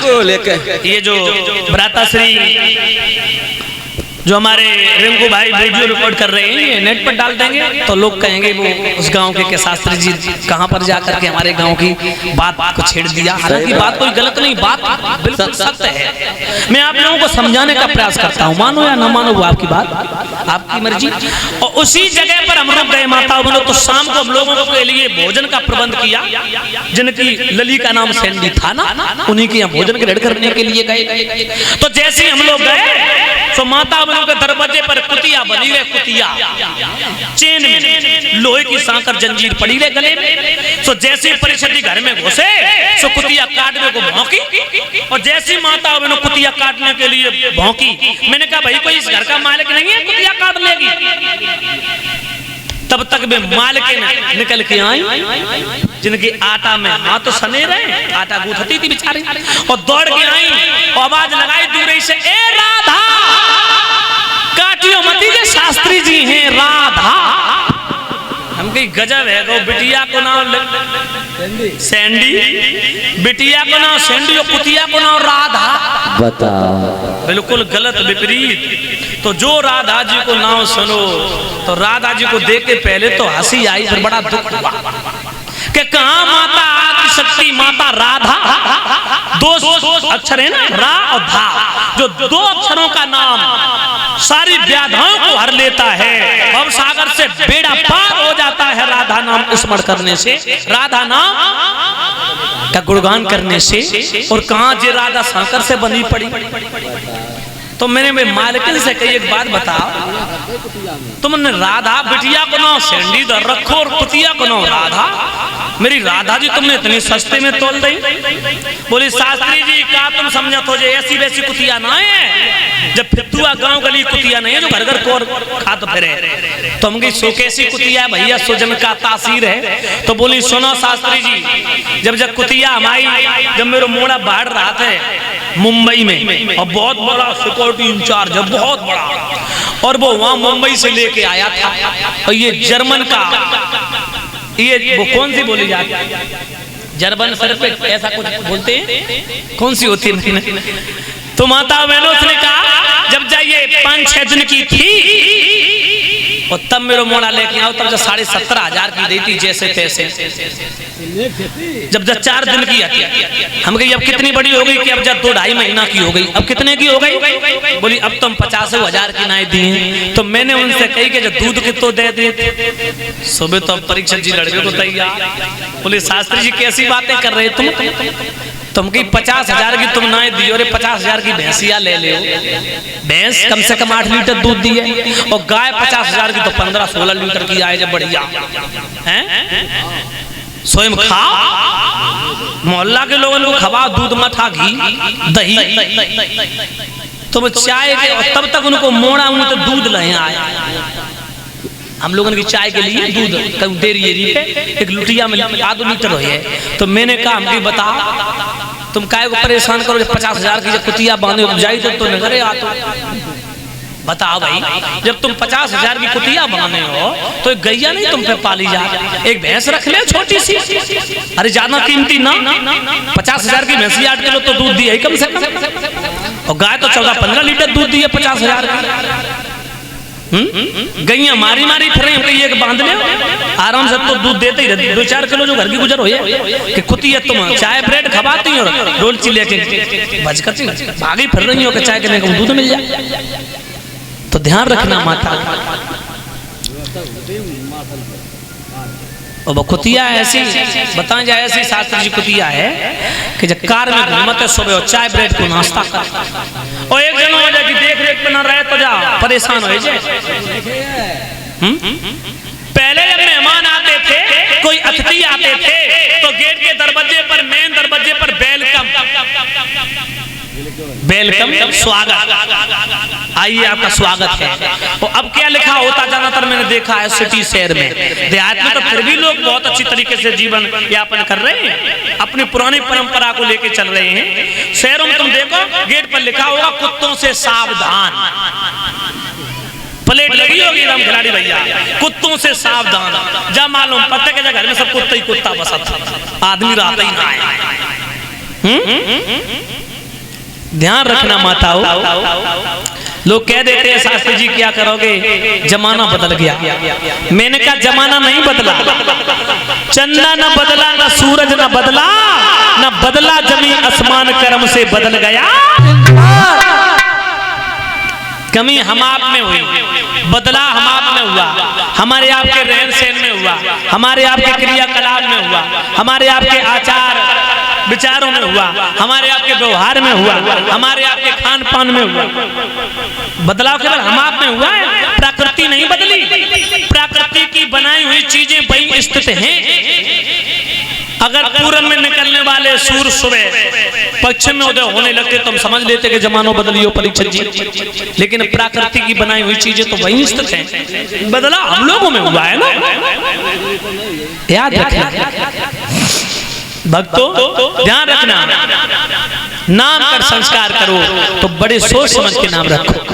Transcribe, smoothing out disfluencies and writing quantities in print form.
को लेकर ये जो भ्राताश्री जो हमारे रिंकू भाई वीडियो रिकॉर्ड कर रहे हैं, ये नेट पर डाल देंगे तो लोग कहेंगे वो उस गांव के शास्त्री जी कहां पर जाकर के हमारे गांव की बात को छेड़ दिया। हालांकि बात कोई गलत नहीं, बात बिल्कुल सत्य है। मैं आप लोगों को समझाने का प्रयास करता हूं, मानो या ना मानो वो आपकी बात, आपकी मर्जी। और उसी जगह पर हम लोग गए माता बनो, तो शाम को हम लोगों के लिए भोजन का प्रबंध किया। जिनकी लली का नाम सैंडी था ना, उन्हीं के यहाँ भोजन ग्रहण करने के लिए गए। तो जैसे हम लोग गए तो माता बनो के दरवाजे पर कुतिया बनी रहे, कुतिया चेन में लोहे की सांकर जंजीर पड़ी रहे गले में। तो जैसे परिषदी घर में घुसे तो कुतिया काटने को भौंकी, और जैसी माता बनो कुतिया काटने के लिए भौंकी, मैंने कहा भाई कोई इस घर का मालिक नहीं है कुतिया काट लेगी। तब तक वे मालिक निकल के आई, जिनके आटा में हाथ सने रहे, आटा गूंथती थी बेचारी, और दौड़ के आई और आवाज लगाई दूर से, ए राधा काटियो मती के शास्त्री जी हैं राधा। हम कहीं गजब है, गो बिटिया को नाम सैंडी, बिटिया को नाम सैंडी और कुतिया को नाम राधा, बता बिल्कुल गलत विपरीत। तो जो राधा जी को नाम सुनो, तो राधा जी को देख के पहले तो हंसी आई, फिर बड़ा दुख हुआ कि कहा माता आदिशक्ति माता राधा, दो अक्षर है ना, रा और धा, जो दो अक्षरों का नाम सारी व्याधियों को हर लेता है, भव सागर से बेड़ा पार हो जाता है राधा नाम स्मरण करने से, राधा नाम का गुणगान करने से। और कहां जे राधा साकर से बनी पड़ी। तो मैंने मालकिन से कही एक बात बताओ, तुमने राधा बिटिया को नाम सैंडी दर रखो और कुतिया को नाम राधा, मेरी राधा जी तुमने इतनी सस्ते में तोल दी। बोली शास्त्री जी क्या तुम समझत हो, ऐसी वैसी कुतिया ना है, जब फितुआ गांव गली कुतिया नहीं है जो घर घर कोर खात फिरे। तो हम कही सो कैसी कुतिया भैया, सुजन का तासीर है। तो बोली सुनो शास्त्री जी, जब कुतिया हमारी, जब मेरा मोड़ा बाढ़ रहा था मुंबई में, और बहुत बड़ा सिक्योरिटी इंचार्ज है, बहुत बड़ा, और वो वहां मुंबई से लेके आया था, और ये जर्मन का, ये वो कौन सी बोली जाती है, जर्मन सर पे ऐसा कुछ बोलते हैं, कौन सी होती है। तो माता बहनों ने कहा जब जाइए 5-6 दिन की थी, और तब मेरा मोड़ा लेके आओ, तब जब 17,500 की दी थी जैसे तैसे, जब 4 दिन की आती। हम कही अब कितनी बड़ी हो गई कि अब जब 2-2.5 महीना की हो गई, अब कितने की हो गई। बोली अब तुम 50,000 की नाई दी हैं। तो मैंने उनसे कही कि जब दूध की तो दे दे। सुबह तो परीक्षा जी लड़के को तैयार। बोले शास्त्री जी कैसी बातें कर रहे तुम की 50,000 की तुम नाई दी, और 50,000 की भैंसिया ले ले। भैंस कम से कम 8 लीटर दूध दी है, और गाय 50,000 की तो 15-16 लीटर की आए, जब बढ़िया है। स्वयं खाओ, मोहल्ला के लोगों को खवाओ, दूध मठा घी दही, तो चाय के, तब तक उनको मोड़ा उन्हें तो दूध ले आए। हम लोगों की चाय के लिए दूध कहीं डेरी पे एक लुटिया में आधो लीटर हो। तो मैंने कहा हमकी बताओ तुम काय को परेशान करो, 50,000 की जब कुतिया बांधे जाई जब तो नगरे आ, तो बताओ भाई, जब तुम 50,000 की कुतिया बांधे हो तो एक गैया नहीं तुम पे पाली जा, एक भैंस रख ले छोटी सी, अरे ज्यादा कीमती ना, 50,000 की भैंसी 8 किलो तो दूध दिए कम से कम, और गाय तो 14-15 लीटर दूध दिए 50,000 की। गैया मारी मारी फिर एक बांध ले, आराम से तो दूध देते ही रहते, 2-4 किलो जो घर की गुजर हो कि कुतिया तुम चाय ब्रेड खवाती हो, रोल चिल्ले के भजकती भागी फिर रही हो कि चाय के दूध मिल जाए। तो ध्यान रखना माता, और वो कुतिया ऐसी बताएं जाए, ऐसी शास्त्री जी कुतिया है कि जब कार में घूमते सुबह और चाय ब्रेड को नाश्ता कर, और एक जन हो जाए कि देख रेख पे ना रहे तो जा परेशान हो जाए। पहले जब मेहमान आते थे, कोई अतिथि आते थे, तो गेट के दरवाजे पर, मेन दरवाजे पर वेलकम स्वागत, आइए आपका स्वागत है। और अब क्या लिखा होता ज्यादातर मैंने देखा है सिटी शहर में, देहात में तो फिर भी लोग बहुत अच्छी तरीके से जीवन यापन कर रहे हैं, अपनी पुरानी परंपरा को लेके चल रहे हैं। शहरों में तुम देखो गेट पर लिखा होगा कुत्तों से सावधान, प्लेट लगी होगी राम खिलाड़ी भैया, कुत्तों से सावधान। जब मालूम पता के घर में सब कुत्ता ही कुत्ता बसा था, आदमी रहता ही ना है। ध्यान रखना माताओं, लोग कह देते हैं शास्त्री जी क्या करोगे, जमाना बदल गया। मैंने कहा जमाना नहीं बदला, चंदा न बदला, न सूरज न बदला, न बदला जमी आसमान, कर्म से बदल गया। कमी हम आप में हुई, बदला हम आप में हुआ, हमारे आपके रहन सहन में हुआ, हमारे आपके क्रियाकलाप में हुआ, हमारे आपके आचार विचारों में हुआ, हमारे आपके व्यवहार में हुआ, हमारे आपके खान पान में हुआ। बदलाव केवल हम आप में हुआ है, प्रकृति नहीं बदली। प्रकृति की बनाई हुई चीजें वही स्थित हैं। अगर पूरब में निकलने वाले सूर्य सुबह पश्चिम में उदय होने लगते तो हम समझ लेते कि जमानो बदलियो परीक्षित जी, लेकिन प्रकृति की बनाई हुई चीजें तो वही स्थित हैं। बदलाव हम लोगों में हुआ है ना, याद रखना भक्तों, ध्यान रखना। नाम कर संस्कार करो तो बड़े सोच समझ के नाम रखो।